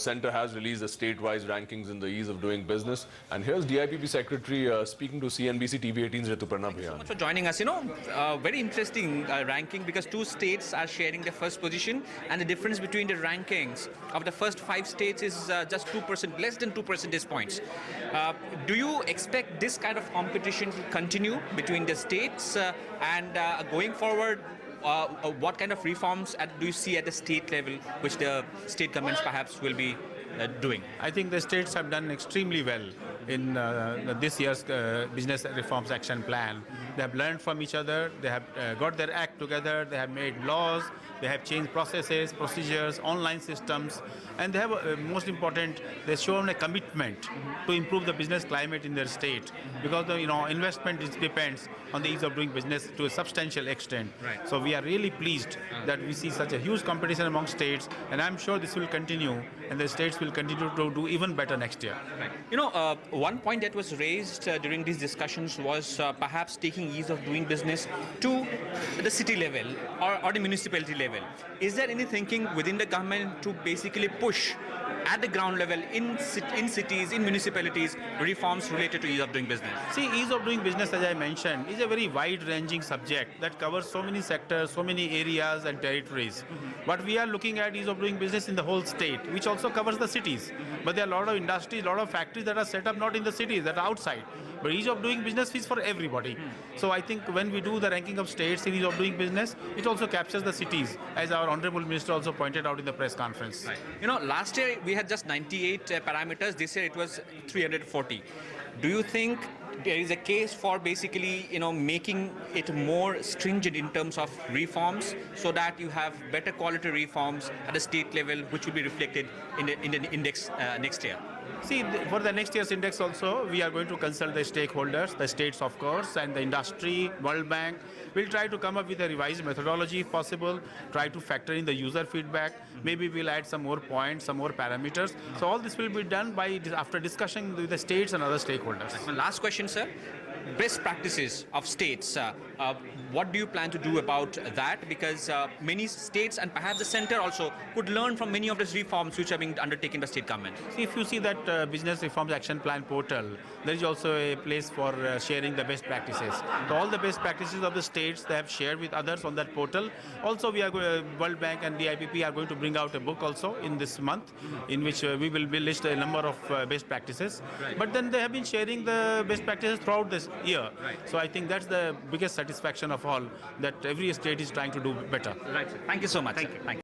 center has released the state-wise rankings in the ease of doing business. And here's DIPP Secretary speaking to CNBC TV18's Rituparna Bhayan. Thank you so much for joining us. Very interesting ranking because two states are sharing the first position, and the difference between the rankings of the first 5 states is just 2%, less than 2 percentage points. Do you expect this kind of competition to continue between the states and going forward? What kind of reforms do you see at the state level, which the state governments perhaps will be doing? I think the states have done extremely well in this year's Business Reforms Action Plan. They have learned from each other, they have got their act together, they have made laws, they have changed processes, procedures, online systems, and they have, most important, they've shown a commitment to improve the business climate in their state, because the investment depends on the ease of doing business to a substantial extent. Right. So we are really pleased that we see such a huge competition among states, and I'm sure this will continue, and the states will continue to do even better next year. Right. One point that was raised during these discussions was perhaps taking ease of doing business to the city level or the municipality level. Is there any thinking within the government to basically push at the ground level in cities, in municipalities, reforms related to ease of doing business? See, ease of doing business, as I mentioned, is a very wide-ranging subject that covers so many sectors, so many areas and territories. But we are looking at ease of doing business in the whole state, which also covers the cities. But there are a lot of industries, a lot of factories that are set up not in the cities, that are outside. But ease of doing business is for everybody. So I think when we do the ranking of states in ease of doing business, it also captures the cities, as our Honorable Minister also pointed out in the press conference. Right. Last year we had just 98 parameters. This year it was 340. Do you think there is a case for basically, making it more stringent in terms of reforms, so that you have better quality reforms at the state level, which will be reflected in the index next year? See, for the next year's index also, we are going to consult the stakeholders, the states of course, and the industry, World Bank. We'll try to come up with a revised methodology if possible, try to factor in the user feedback. Maybe we'll add some more points, some more parameters. So all this will be done after discussion with the states and other stakeholders. My last question, sir. Best practices of states. What do you plan to do about that? Because many states and perhaps the center also could learn from many of these reforms which are being undertaken by state government. See, if you see that Business Reforms Action Plan portal, there is also a place for sharing the best practices. So all the best practices of the states they have shared with others on that portal. Also, we are World Bank and DIPP are going to bring out a book also in this month, in which we will list a number of best practices. Right. But then they have been sharing the best practices throughout this year. Right. So I think that's the biggest satisfaction of all, that every state is trying to do better. Right. Thank you so much. Thank you.